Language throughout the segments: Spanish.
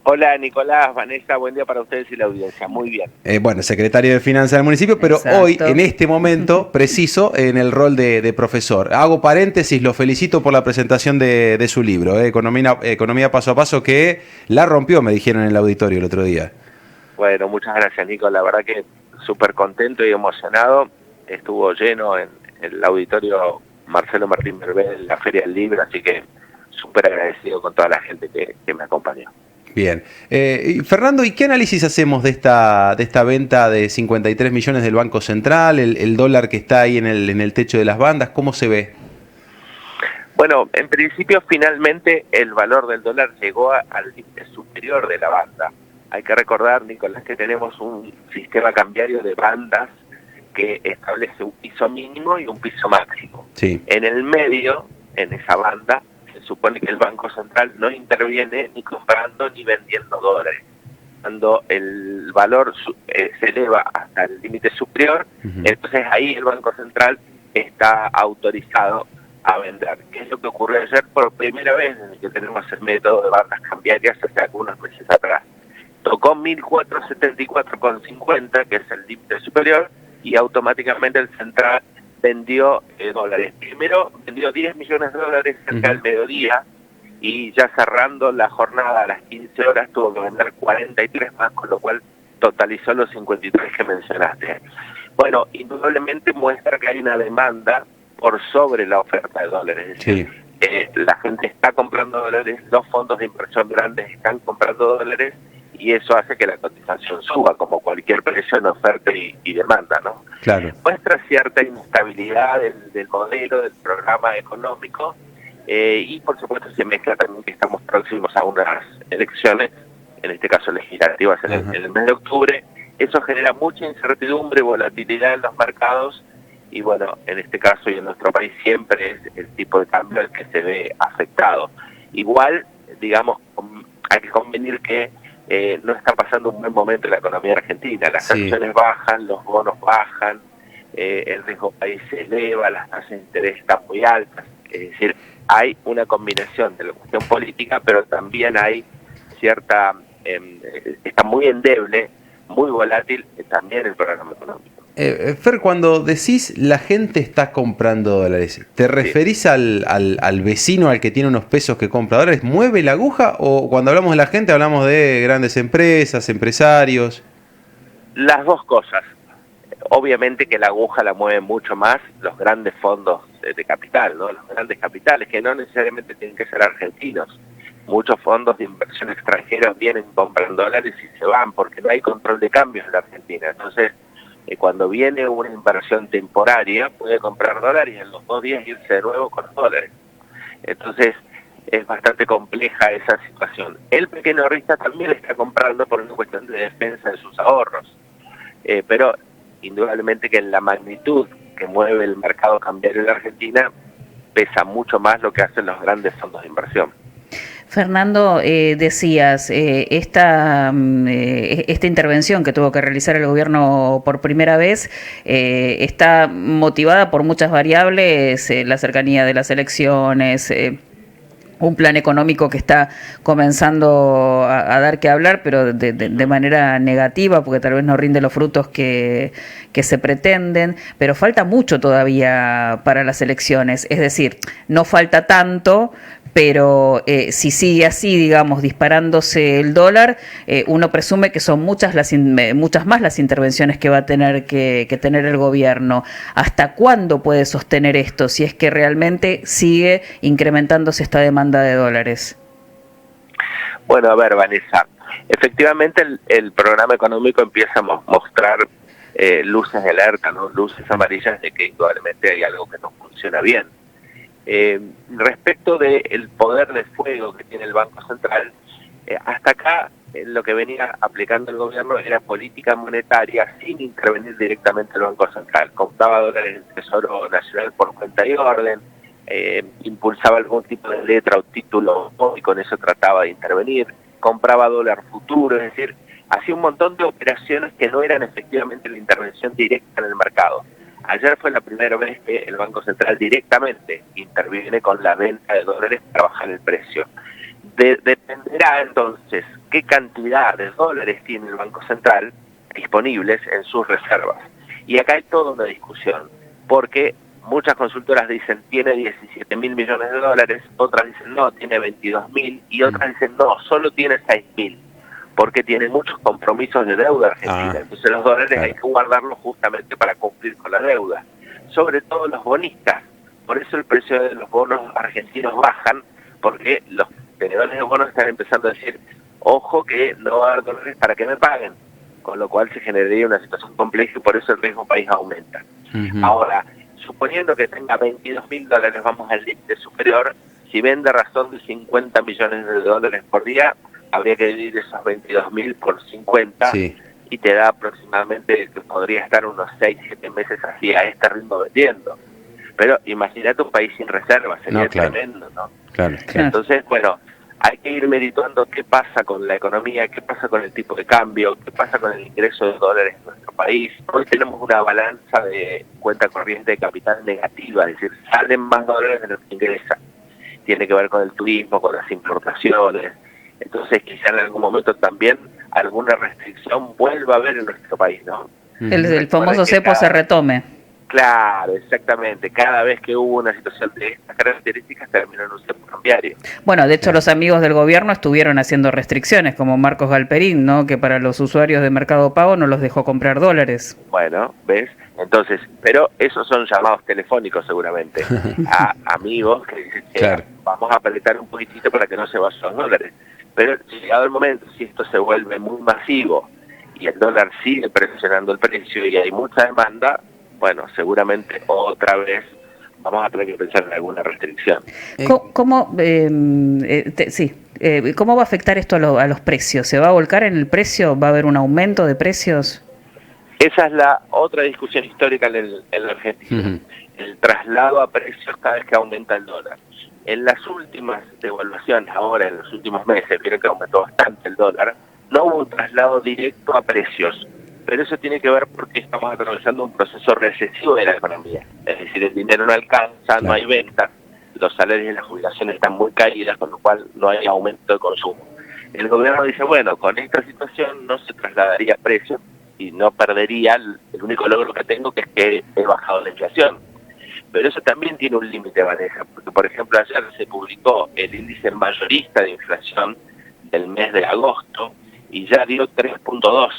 Hola Nicolás, Vanessa, buen día para ustedes y la audiencia. Muy bien. Bueno, secretario de Finanzas del municipio, pero hoy, Exacto. en este momento preciso, en el rol de profesor. Hago paréntesis, lo felicito por la presentación de su libro, Economía Paso a Paso, que la rompió, me dijeron en el auditorio el otro día. Bueno, muchas gracias Nico, la verdad que súper contento y emocionado. Estuvo lleno en el auditorio Marcelo Martín Berbé en la Feria del Libro, así que súper agradecido con toda la gente que me acompañó. Bien. Fernando, ¿y qué análisis hacemos de esta venta de 53 millones del Banco Central, el dólar que está ahí en el techo de las bandas? ¿Cómo se ve? Bueno, en principio finalmente el valor del dólar llegó al límite superior de la banda. Hay que recordar, Nicolás, que tenemos un sistema cambiario de bandas que establece un piso mínimo y un piso máximo. Sí. En el medio, en esa banda, se supone que el Banco Central no interviene ni comprando ni vendiendo dólares. Cuando el valor se eleva hasta el límite superior, entonces ahí el Banco Central está autorizado a vender. ¿Qué es lo que ocurrió ayer? Por primera vez desde que tenemos el método de bandas cambiarias hace algunos meses atrás. Tocó 1.474,50, que es el límite superior, y automáticamente el central vendió dólares. Primero vendió 10 millones de dólares cerca del mediodía, y ya cerrando la jornada a las 15 horas tuvo que vender 43 más, con lo cual totalizó los 53 que mencionaste. Bueno, indudablemente muestra que hay una demanda por sobre la oferta de dólares. Es decir, la gente está comprando dólares, los fondos de inversión grandes están comprando dólares, y eso hace que la cotización suba, como cualquier precio en oferta y demanda, ¿no? Claro. Muestra cierta inestabilidad del modelo, del programa económico, y por supuesto se mezcla también que estamos próximos a unas elecciones, en este caso legislativas en el mes de octubre. Eso genera mucha incertidumbre, volatilidad en los mercados, y bueno, en este caso y en nuestro país siempre es el tipo de cambio el que se ve afectado. Igual, digamos, hay que convenir que no está pasando un buen momento en la economía argentina. Las acciones bajan, los bonos bajan, el riesgo país se eleva, las tasas de interés están muy altas. Es decir, hay una combinación de la cuestión política, pero también hay cierta, está muy endeble, muy volátil también el programa económico. Fer, cuando decís la gente está comprando dólares, ¿te referís al vecino, al que tiene unos pesos que compra dólares? ¿Mueve la aguja? ¿O cuando hablamos de la gente hablamos de grandes empresas, empresarios? Las dos cosas. Obviamente que la aguja la mueven mucho más los grandes fondos de capital, ¿no? Los grandes capitales, que no necesariamente tienen que ser argentinos. Muchos fondos de inversión extranjeros vienen, compran dólares y se van, porque no hay control de cambios en la Argentina. Entonces, cuando viene una inversión temporaria, puede comprar dólares y en los 2 días irse de nuevo con los dólares. Entonces, es bastante compleja esa situación. El pequeño ahorrista también está comprando por una cuestión de defensa de sus ahorros. Pero indudablemente que en la magnitud que mueve el mercado cambiario en la Argentina pesa mucho más lo que hacen los grandes fondos de inversión. Fernando, decías, esta intervención que tuvo que realizar el gobierno por primera vez está motivada por muchas variables, la cercanía de las elecciones, un plan económico que está comenzando a dar que hablar, pero de manera negativa, porque tal vez no rinde los frutos que se pretenden, pero falta mucho todavía para las elecciones, es decir, no falta tanto, pero si sigue así, digamos, disparándose el dólar, uno presume que son muchas más las intervenciones que va a tener que tener el gobierno. ¿Hasta cuándo puede sostener esto, si es que realmente sigue incrementándose esta demanda de dólares? Bueno, a ver, Vanessa, efectivamente el programa económico empieza a mostrar luces de alerta, ¿no? Luces amarillas de que indudablemente hay algo que no funciona bien. Respecto del poder de fuego que tiene el Banco Central, hasta acá lo que venía aplicando el gobierno era política monetaria sin intervenir directamente el Banco Central. Compraba dólares del Tesoro Nacional por cuenta y orden, impulsaba algún tipo de letra o título y con eso trataba de intervenir, compraba dólar futuro, es decir, hacía un montón de operaciones que no eran efectivamente la intervención directa en el mercado. Ayer fue la primera vez que el Banco Central directamente interviene con la venta de dólares para bajar el precio. Dependerá entonces qué cantidad de dólares tiene el Banco Central disponibles en sus reservas. Y acá hay toda una discusión, porque muchas consultoras dicen tiene 17.000 millones de dólares, otras dicen no, tiene 22.000, y otras dicen no, solo tiene 6.000, porque tiene muchos compromisos de deuda argentina. Entonces los dólares hay que guardarlos justamente para cumplir con la deuda. Sobre todo los bonistas. Por eso el precio de los bonos argentinos bajan, porque los tenedores de bonos están empezando a decir, ojo que no va a haber dólares para que me paguen, con lo cual se generaría una situación compleja y por eso el riesgo país aumenta. Ahora, suponiendo que tenga 22.000 dólares, vamos al límite superior, si vende a razón de 50 millones de dólares por día, habría que dividir esos 22.000 por 50 y te da aproximadamente, que podría estar unos 6-7 meses así a este ritmo vendiendo. Pero imagínate un país sin reservas, sería tremendo, ¿no? Claro. Entonces, bueno, hay que ir meditando qué pasa con la economía, qué pasa con el tipo de cambio, qué pasa con el ingreso de dólares en nuestro país. Hoy tenemos una balanza de cuenta corriente de capital negativa, es decir, salen más dólares de lo que ingresan. Tiene que ver con el turismo, con las importaciones. Entonces, quizá en algún momento también alguna restricción vuelva a haber en nuestro país, ¿no? El famoso cepo se retome. Claro, exactamente. Cada vez que hubo una situación de estas características terminó en un cepo cambiario. Bueno, de hecho los amigos del gobierno estuvieron haciendo restricciones, como Marcos Galperín, ¿no? Que para los usuarios de Mercado Pago no los dejó comprar dólares. Bueno, ¿ves? Entonces, pero esos son llamados telefónicos seguramente a amigos que dicen, vamos a apretar un poquitito para que no se vayan los dólares. Pero llegado el momento, si esto se vuelve muy masivo y el dólar sigue presionando el precio y hay mucha demanda, bueno, seguramente otra vez vamos a tener que pensar en alguna restricción. ¿Cómo va a afectar esto a los precios? ¿Se va a volcar en el precio? ¿Va a haber un aumento de precios? Esa es la otra discusión histórica en la Argentina. El traslado a precios cada vez que aumenta el dólar. En las últimas devaluaciones, ahora en los últimos meses, vieron que aumentó bastante el dólar, no hubo un traslado directo a precios. Pero eso tiene que ver porque estamos atravesando un proceso recesivo de la economía. Es decir, el dinero no alcanza, no hay ventas, los salarios y las jubilaciones están muy caídas, con lo cual no hay aumento de consumo. El gobierno dice, bueno, con esta situación no se trasladaría precios y no perdería, el único logro que tengo que es que he bajado la inflación. Pero eso también tiene un límite, Vanessa, porque por ejemplo ayer se publicó el índice mayorista de inflación del mes de agosto y ya dio 3.2,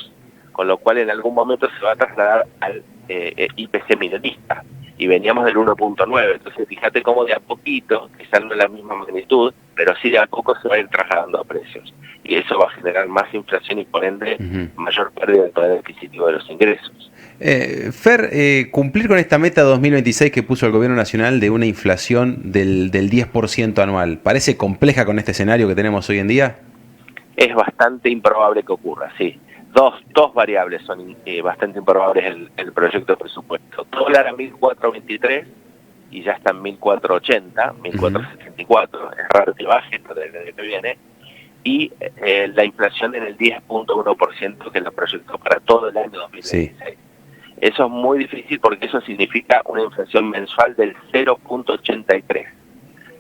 con lo cual en algún momento se va a trasladar al IPC minorista, y veníamos del 1.9, entonces fíjate cómo de a poquito, quizás no en la misma magnitud, pero sí de a poco se va a ir trasladando a precios, y eso va a generar más inflación y por ende mayor pérdida del poder adquisitivo de los ingresos. Fer, cumplir con esta meta 2026 que puso el gobierno nacional de una inflación del 10% anual, ¿parece compleja con este escenario que tenemos hoy en día? Es bastante improbable que ocurra, sí. Dos variables son bastante improbables en el proyecto de presupuesto. Dólar a 1.423 y ya está en 1.480, 1.474, es raro que baje pero el año que viene, y la inflación en el 10.1% que la proyectó para todo el año 2026. Sí. Eso es muy difícil porque eso significa una inflación mensual del 0.83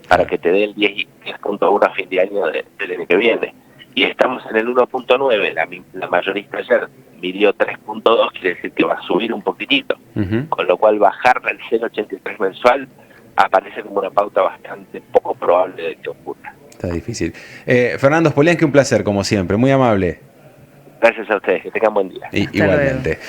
para que te dé el 10.1 a fin de año del año que viene. Y estamos en el 1.9, la mayorista ayer midió 3.2, quiere decir que va a subir un poquitito, con lo cual bajarla al 0.83 mensual aparece como una pauta bastante poco probable de que ocurra. Está difícil. Fernando Spoliansky, un placer como siempre, muy amable. Gracias a ustedes, que tengan buen día. Igualmente.